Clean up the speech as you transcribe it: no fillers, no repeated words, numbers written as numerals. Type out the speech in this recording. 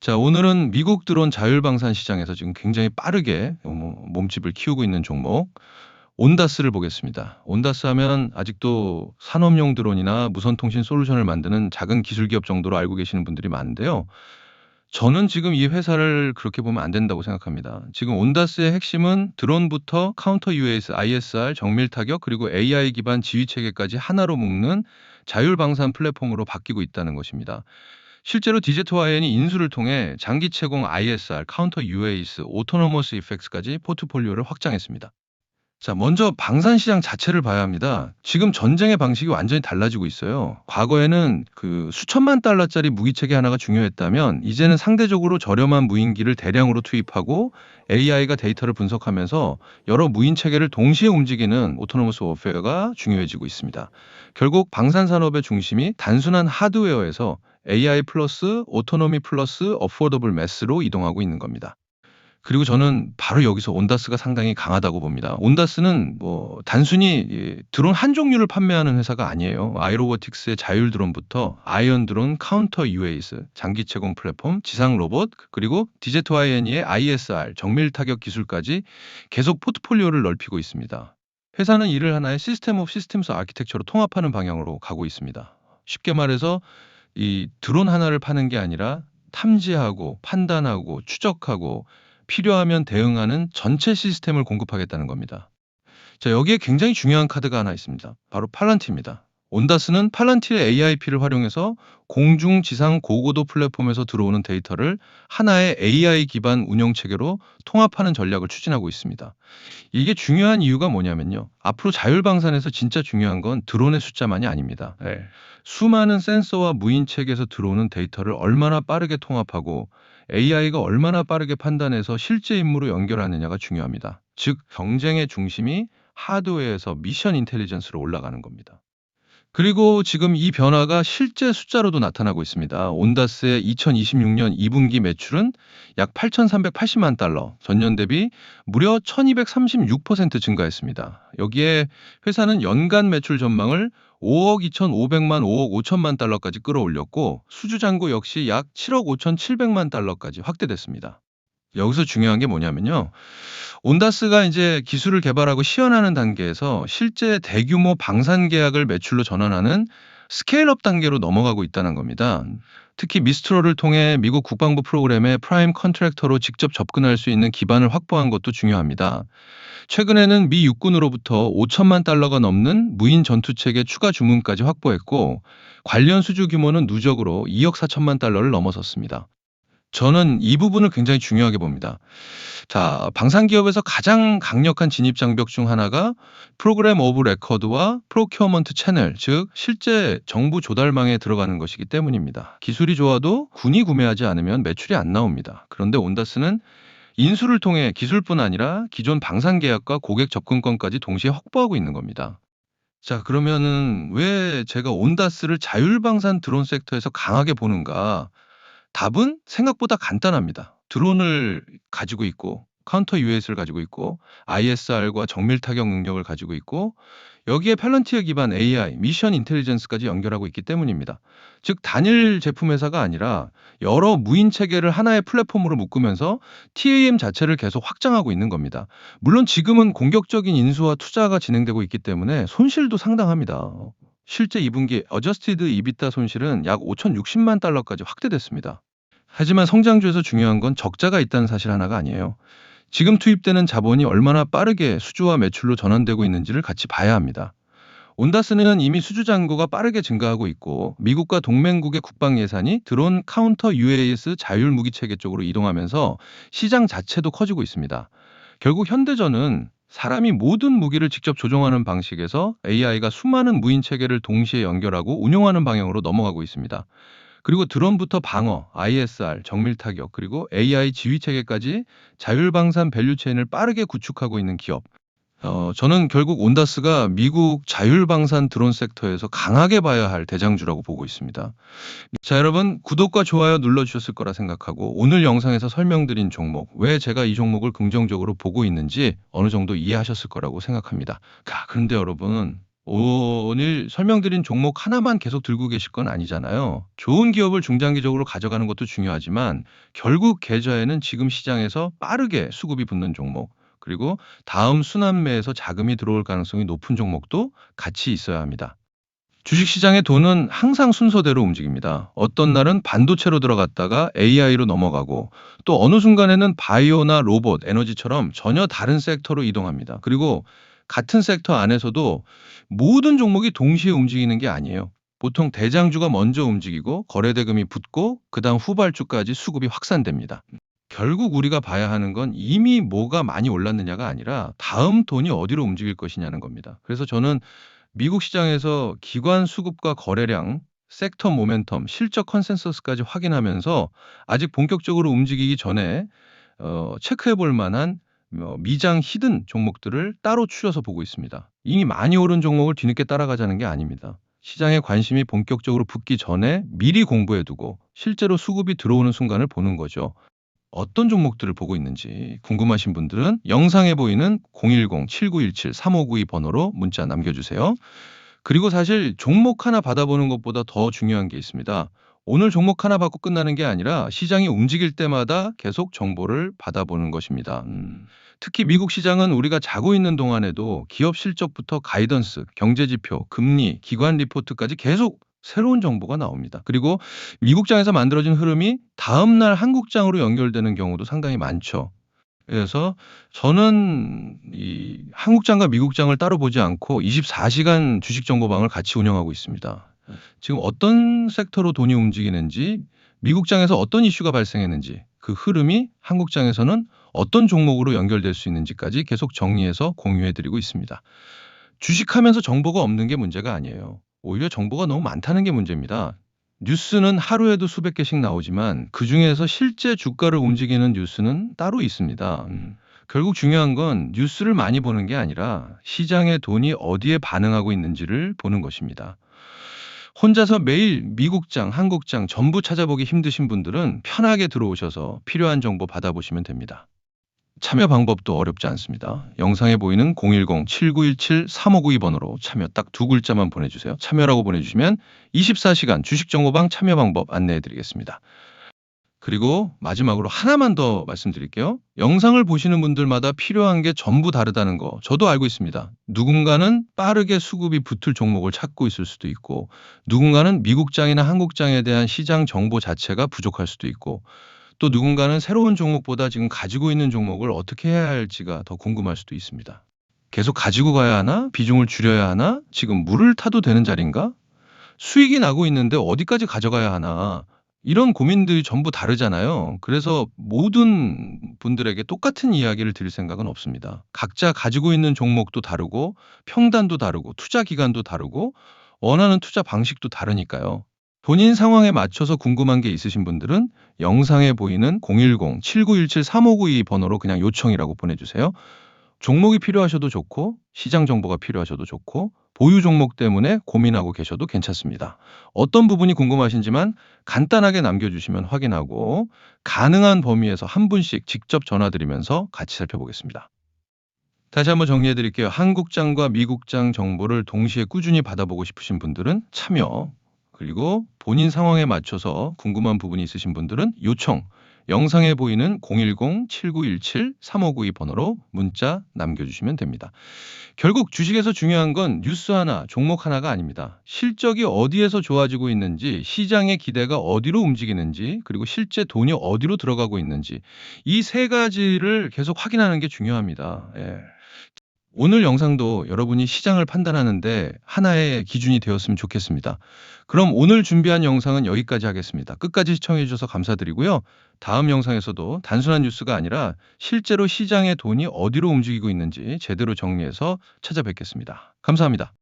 자, 오늘은 미국 드론 자율방산 시장에서 지금 굉장히 빠르게 몸집을 키우고 있는 종목 온다스를 보겠습니다. 온다스 하면 아직도 산업용 드론이나 무선 통신 솔루션을 만드는 작은 기술 기업 정도로 알고 계시는 분들이 많은데요. 저는 지금 이 회사를 그렇게 보면 안 된다고 생각합니다. 지금 온다스의 핵심은 드론부터 카운터 UAS, ISR, 정밀 타격, 그리고 AI 기반 지휘 체계까지 하나로 묶는 자율방산 플랫폼으로 바뀌고 있다는 것입니다. 실제로 디제트와이엔이 인수를 통해 장기 채공 ISR, 카운터 UAS, 오토노머스 이펙트까지 포트폴리오를 확장했습니다. 자, 먼저 방산 시장 자체를 봐야 합니다. 지금 전쟁의 방식이 완전히 달라지고 있어요. 과거에는 그 수천만 달러짜리 무기 체계 하나가 중요했다면 이제는 상대적으로 저렴한 무인기를 대량으로 투입하고 AI가 데이터를 분석하면서 여러 무인 체계를 동시에 움직이는 오토노머스 워페어가 중요해지고 있습니다. 결국 방산 산업의 중심이 단순한 하드웨어에서 AI 플러스 오토노미 플러스 어포더블 매스로 이동하고 있는 겁니다. 그리고 저는 바로 여기서 온다스가 상당히 강하다고 봅니다. 온다스는 뭐 단순히 드론 한 종류를 판매하는 회사가 아니에요. 아이로보틱스의 자율 드론부터 아이언 드론, 카운터 UAS, 장기 채공 플랫폼, 지상 로봇, 그리고 디제트와이엔의 ISR, 정밀 타격 기술까지 계속 포트폴리오를 넓히고 있습니다. 회사는 이를 하나의 시스템 오브 시스템스 아키텍처로 통합하는 방향으로 가고 있습니다. 쉽게 말해서 이 드론 하나를 파는 게 아니라 탐지하고 판단하고 추적하고 필요하면 대응하는 전체 시스템을 공급하겠다는 겁니다. 자, 여기에 굉장히 중요한 카드가 하나 있습니다. 바로 팔란티입니다. 온다스는 팔란티의 AIP를 활용해서 공중, 지상, 고고도 플랫폼에서 들어오는 데이터를 하나의 AI 기반 운영 체계로 통합하는 전략을 추진하고 있습니다. 이게 중요한 이유가 뭐냐면요. 앞으로 자율방산에서 진짜 중요한 건 드론의 숫자만이 아닙니다. 네. 수많은 센서와 무인 체계에서 들어오는 데이터를 얼마나 빠르게 통합하고 AI가 얼마나 빠르게 판단해서 실제 임무로 연결하느냐가 중요합니다. 즉, 경쟁의 중심이 하드웨어에서 미션 인텔리전스로 올라가는 겁니다. 그리고 지금 이 변화가 실제 숫자로도 나타나고 있습니다. 온다스의 2026년 2분기 매출은 약 8,380만 달러, 전년 대비 무려 1,236% 증가했습니다. 여기에 회사는 연간 매출 전망을 5억 2,500만, 5억 5천만 달러까지 끌어올렸고 수주 잔고 역시 약 7억 5,700만 달러까지 확대됐습니다. 여기서 중요한 게 뭐냐면요. 온다스가 이제 기술을 개발하고 시연하는 단계에서 실제 대규모 방산 계약을 매출로 전환하는 스케일업 단계로 넘어가고 있다는 겁니다. 특히 미스트롤을 통해 미국 국방부 프로그램의 프라임 컨트랙터로 직접 접근할 수 있는 기반을 확보한 것도 중요합니다. 최근에는 미 육군으로부터 5천만 달러가 넘는 무인 전투체계 추가 주문까지 확보했고 관련 수주 규모는 누적으로 2억 4천만 달러를 넘어섰습니다. 저는 이 부분을 굉장히 중요하게 봅니다. 자, 방산 기업에서 가장 강력한 진입 장벽 중 하나가 프로그램 오브 레커드와 프로큐어먼트 채널, 즉 실제 정부 조달망에 들어가는 것이기 때문입니다. 기술이 좋아도 군이 구매하지 않으면 매출이 안 나옵니다. 그런데 온다스는 인수를 통해 기술뿐 아니라 기존 방산 계약과 고객 접근권까지 동시에 확보하고 있는 겁니다. 자, 그러면은 왜 제가 온다스를 자율방산 드론 섹터에서 강하게 보는가? 답은 생각보다 간단합니다. 드론을 가지고 있고 카운터 UAS를 가지고 있고 ISR과 정밀 타격 능력을 가지고 있고 여기에 팔런티어 기반 AI, 미션 인텔리전스까지 연결하고 있기 때문입니다. 즉 단일 제품 회사가 아니라 여러 무인 체계를 하나의 플랫폼으로 묶으면서 TAM 자체를 계속 확장하고 있는 겁니다. 물론 지금은 공격적인 인수와 투자가 진행되고 있기 때문에 손실도 상당합니다. 실제 2분기 어저스티드 이비타 손실은 약 5,060만 달러까지 확대됐습니다. 하지만 성장주에서 중요한 건 적자가 있다는 사실 하나가 아니에요. 지금 투입되는 자본이 얼마나 빠르게 수주와 매출로 전환되고 있는지를 같이 봐야 합니다. 온다스는 이미 수주 잔고가 빠르게 증가하고 있고 미국과 동맹국의 국방 예산이 드론 카운터 UAS 자율 무기 체계 쪽으로 이동하면서 시장 자체도 커지고 있습니다. 결국 현대전은 사람이 모든 무기를 직접 조종하는 방식에서 AI가 수많은 무인 체계를 동시에 연결하고 운용하는 방향으로 넘어가고 있습니다. 그리고 드론부터 방어, ISR, 정밀 타격, 그리고 AI 지휘 체계까지 자율방산 밸류체인을 빠르게 구축하고 있는 기업. 저는 결국 온다스가 미국 자율방산 드론 섹터에서 강하게 봐야 할 대장주라고 보고 있습니다. 자, 여러분 구독과 좋아요 눌러주셨을 거라 생각하고 오늘 영상에서 설명드린 종목, 왜 제가 이 종목을 긍정적으로 보고 있는지 어느 정도 이해하셨을 거라고 생각합니다. 그런데 여러분 오늘 설명드린 종목 하나만 계속 들고 계실 건 아니잖아요. 좋은 기업을 중장기적으로 가져가는 것도 중요하지만 결국 계좌에는 지금 시장에서 빠르게 수급이 붙는 종목, 그리고 다음 순환매에서 자금이 들어올 가능성이 높은 종목도 같이 있어야 합니다. 주식시장의 돈은 항상 순서대로 움직입니다. 어떤 날은 반도체로 들어갔다가 AI로 넘어가고, 또 어느 순간에는 바이오나 로봇, 에너지처럼 전혀 다른 섹터로 이동합니다. 그리고 같은 섹터 안에서도 모든 종목이 동시에 움직이는 게 아니에요. 보통 대장주가 먼저 움직이고 거래대금이 붙고 그다음 후발주까지 수급이 확산됩니다. 결국 우리가 봐야 하는 건 이미 뭐가 많이 올랐느냐가 아니라 다음 돈이 어디로 움직일 것이냐는 겁니다. 그래서 저는 미국 시장에서 기관 수급과 거래량, 섹터 모멘텀, 실적 컨센서스까지 확인하면서 아직 본격적으로 움직이기 전에 체크해 볼 만한 미장 히든 종목들을 따로 추려서 보고 있습니다. 이미 많이 오른 종목을 뒤늦게 따라가자는 게 아닙니다. 시장에 관심이 본격적으로 붙기 전에 미리 공부해 두고 실제로 수급이 들어오는 순간을 보는 거죠. 어떤 종목들을 보고 있는지 궁금하신 분들은 영상에 보이는 010-7917-3592 번호로 문자 남겨주세요. 그리고 사실 종목 하나 받아보는 것보다 더 중요한 게 있습니다. 오늘 종목 하나 받고 끝나는 게 아니라 시장이 움직일 때마다 계속 정보를 받아보는 것입니다. 특히 미국 시장은 우리가 자고 있는 동안에도 기업 실적부터 가이던스, 경제지표, 금리, 기관 리포트까지 계속 새로운 정보가 나옵니다. 그리고 미국장에서 만들어진 흐름이 다음날 한국장으로 연결되는 경우도 상당히 많죠. 그래서 저는 이 한국장과 미국장을 따로 보지 않고 24시간 주식정보방을 같이 운영하고 있습니다. 지금 어떤 섹터로 돈이 움직이는지, 미국장에서 어떤 이슈가 발생했는지, 그 흐름이 한국장에서는 어떤 종목으로 연결될 수 있는지까지 계속 정리해서 공유해드리고 있습니다. 주식하면서 정보가 없는 게 문제가 아니에요. 오히려 정보가 너무 많다는 게 문제입니다. 뉴스는 하루에도 수백 개씩 나오지만 그중에서 실제 주가를 움직이는 뉴스는 따로 있습니다. 결국 중요한 건 뉴스를 많이 보는 게 아니라 시장의 돈이 어디에 반응하고 있는지를 보는 것입니다. 혼자서 매일 미국장, 한국장 전부 찾아보기 힘드신 분들은 편하게 들어오셔서 필요한 정보 받아보시면 됩니다. 참여 방법도 어렵지 않습니다. 영상에 보이는 010-7917-3592 번호로 참여 딱 두 글자만 보내주세요. 참여라고 보내주시면 24시간 주식정보방 참여 방법 안내해드리겠습니다. 그리고 마지막으로 하나만 더 말씀드릴게요. 영상을 보시는 분들마다 필요한 게 전부 다르다는 거 저도 알고 있습니다. 누군가는 빠르게 수급이 붙을 종목을 찾고 있을 수도 있고, 누군가는 미국장이나 한국장에 대한 시장 정보 자체가 부족할 수도 있고, 또 누군가는 새로운 종목보다 지금 가지고 있는 종목을 어떻게 해야 할지가 더 궁금할 수도 있습니다. 계속 가지고 가야 하나? 비중을 줄여야 하나? 지금 물을 타도 되는 자리인가? 수익이 나고 있는데 어디까지 가져가야 하나? 이런 고민들이 전부 다르잖아요. 그래서 모든 분들에게 똑같은 이야기를 드릴 생각은 없습니다. 각자 가지고 있는 종목도 다르고, 평단도 다르고, 투자 기간도 다르고, 원하는 투자 방식도 다르니까요. 본인 상황에 맞춰서 궁금한 게 있으신 분들은 영상에 보이는 010-7917-3592 번호로 그냥 요청이라고 보내주세요. 종목이 필요하셔도 좋고, 시장 정보가 필요하셔도 좋고, 보유 종목 때문에 고민하고 계셔도 괜찮습니다. 어떤 부분이 궁금하신지만 간단하게 남겨주시면 확인하고 가능한 범위에서 한 분씩 직접 전화드리면서 같이 살펴보겠습니다. 다시 한번 정리해 드릴게요. 한국장과 미국장 정보를 동시에 꾸준히 받아보고 싶으신 분들은 참여, 그리고 본인 상황에 맞춰서 궁금한 부분이 있으신 분들은 요청, 영상에 보이는 010-7917-3592 번호로 문자 남겨주시면 됩니다. 결국 주식에서 중요한 건 뉴스 하나, 종목 하나가 아닙니다. 실적이 어디에서 좋아지고 있는지, 시장의 기대가 어디로 움직이는지, 그리고 실제 돈이 어디로 들어가고 있는지, 이 세 가지를 계속 확인하는 게 중요합니다. 예. 오늘 영상도 여러분이 시장을 판단하는데 하나의 기준이 되었으면 좋겠습니다. 그럼 오늘 준비한 영상은 여기까지 하겠습니다. 끝까지 시청해 주셔서 감사드리고요. 다음 영상에서도 단순한 뉴스가 아니라 실제로 시장의 돈이 어디로 움직이고 있는지 제대로 정리해서 찾아뵙겠습니다. 감사합니다.